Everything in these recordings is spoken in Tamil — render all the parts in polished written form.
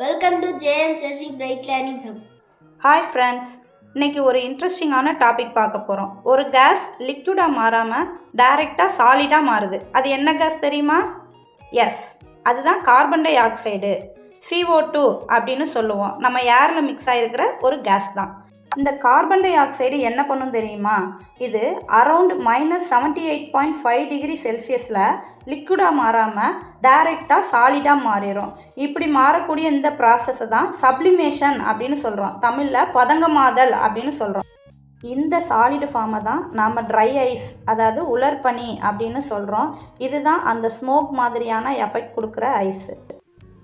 Welcome to JM Chessy Bright Learning Hub. Hi friends, இன்றைக்கி ஒரு இன்ட்ரெஸ்டிங்கான டாபிக் பார்க்க போகிறோம். ஒரு கேஸ் லிக்விடாக மாறாமல் டைரெக்டாக சாலிடாக மாறுது. அது என்ன கேஸ் தெரியுமா? எஸ், அதுதான் கார்பன் டை ஆக்சைடு, CO2 அப்படின்னு சொல்லுவோம். நம்ம ஏரில் மிக்ஸ் ஆகிருக்கிற ஒரு கேஸ் தான். இந்த கார்பன் டை ஆக்சைடு என்ன பண்ணும் தெரியுமா? இது அரவுண்ட் -78.5 டிகிரி செல்சியஸில் லிக்விடாக மாறாமல் டைரெக்டாக சாலிடாக மாறிடும். இப்படி மாறக்கூடிய இந்த ப்ராசஸை தான் சப்ளிமேஷன் அப்படின்னு சொல்கிறோம். தமிழில் பதங்கமாதல் அப்படின்னு சொல்கிறோம். இந்த சாலிடு ஃபார்மை தான் நாம் ட்ரை ஐஸ், அதாவது உலர்பனி அப்படின்னு சொல்கிறோம். இதுதான் அந்த ஸ்மோக் மாதிரியான எஃபெக்ட் கொடுக்குற ஐஸு.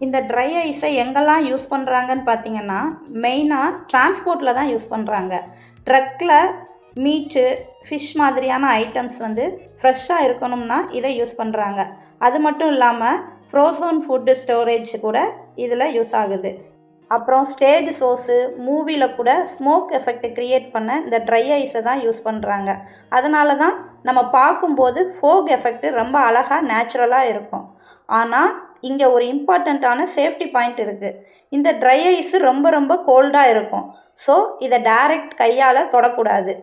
இந்த ட்ரை ஐஸை எங்கெல்லாம் யூஸ் பண்ணுறாங்கன்னு பார்த்தீங்கன்னா, மெயினாக டிரான்ஸ்போர்ட்டில் தான் யூஸ் பண்ணுறாங்க. ட்ரக்கில் மீட்டு, ஃபிஷ் மாதிரியான ஐட்டம்ஸ் ஃப்ரெஷ்ஷாக இருக்கணும்னா இதை யூஸ் பண்ணுறாங்க. அது மட்டும் இல்லாமல் ஃப்ரோசன் ஃபுட்டு ஸ்டோரேஜ் கூட இதில் யூஸ் ஆகுது. அப்புறம் ஸ்டேஜ் ஷோஸு, மூவியில் கூட ஸ்மோக் எஃபெக்ட் க்ரியேட் பண்ண இந்த ட்ரை ஐஸை தான் யூஸ் பண்ணுறாங்க. அதனால தான் நம்ம பார்க்கும்போது ஃபோக் எஃபெக்ட் ரொம்ப அழகாக நேச்சுரலாக இருக்கும். ஆனால் இங்கே ஒரு இம்பார்ட்டண்ட்டான சேஃப்டி பாயிண்ட் இருக்குது. இந்த ட்ரை ஐஸு ரொம்ப ரொம்ப கோல்டாக இருக்கும். ஸோ இதை டைரெக்ட் கையால் தொடக்கூடாது.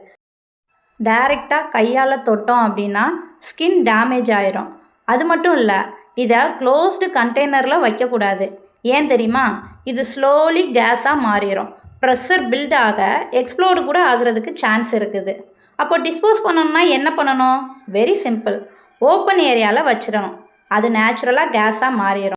டைரெக்டாக கையால் தொட்டோம் அப்படின்னா ஸ்கின் டேமேஜ் ஆயிரும். அது மட்டும் இல்லை, இதை க்ளோஸ்டு கண்டெய்னரில் வைக்கக்கூடாது. ஏன் தெரியுமா? இது ஸ்லோலி கேஸாக மாறிடும். ப்ரெஷர் பில்ட் ஆக எக்ஸ்ப்ளோடு கூட ஆகிறதுக்கு சான்ஸ் இருக்குது. அப்போ டிஸ்போஸ் பண்ணணும்னா என்ன பண்ணணும்? வெரி சிம்பிள், ஓப்பன் ஏரியாவில் வச்சிடணும். அது நேச்சுரலாக கேஸாக மாறிடும்.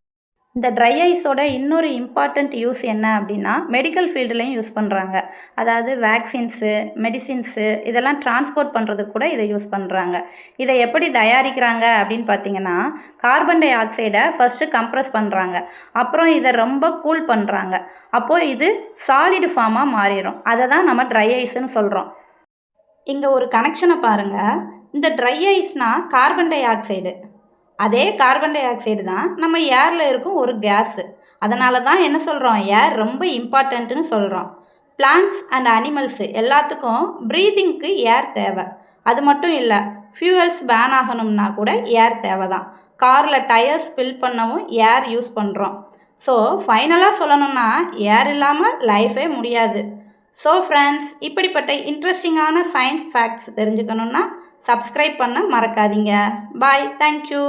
இந்த ட்ரை ஐஸோட இன்னொரு இம்பார்ட்டண்ட் யூஸ் என்ன அப்படின்னா, மெடிக்கல் ஃபீல்டுலேயும் யூஸ் பண்ணுறாங்க. அதாவது வேக்சின்ஸு, மெடிசின்ஸு இதெல்லாம் டிரான்ஸ்போர்ட் பண்ணுறதுக்கு கூட இதை யூஸ் பண்ணுறாங்க. இதை எப்படி தயாரிக்கிறாங்க அப்படின்னு பார்த்தீங்கன்னா, கார்பன் டை ஆக்சைடை ஃபஸ்ட்டு கம்ப்ரஸ் பண்ணுறாங்க. அப்புறம் இதை ரொம்ப கூல் பண்ணுறாங்க. அப்போது இது சாலிடு ஃபார்மாக மாறிடும். அதை தான் நம்ம ட்ரை ஐஸ்ன்னு சொல்கிறோம். இங்கே ஒரு கனெக்ஷனை பாருங்கள். இந்த ட்ரை ஐஸ்னால் கார்பன் டை ஆக்சைடு, அதே கார்பன் டை ஆக்சைடு தான் நம்ம ஏரில் இருக்கும் ஒரு கேஸு. அதனால தான் என்ன சொல்கிறோம், ஏர் ரொம்ப இம்பார்ட்டண்ட்டுன்னு சொல்கிறோம். பிளான்ட்ஸ் அண்ட் அனிமல்ஸு எல்லாத்துக்கும் ப்ரீதிங்க்கு ஏர் தேவை. அது மட்டும் இல்லை, ஃபியூவல்ஸ் பேன் ஆகணும்னா கூட ஏர் தேவை தான். காரில் டயர்ஸ் ஃபில் பண்ணவும் ஏர் யூஸ் பண்ணுறோம். ஸோ ஃபைனலாக சொல்லணும்னா ஏர் இல்லாமல் லைஃபே முடியாது. ஸோ ஃப்ரெண்ட்ஸ், இப்படிப்பட்ட இன்ட்ரெஸ்டிங்கான சயின்ஸ் ஃபேக்ட்ஸ் தெரிஞ்சுக்கணுன்னா சப்ஸ்கிரைப் பண்ண மறக்காதீங்க. பாய், தேங்க்யூ.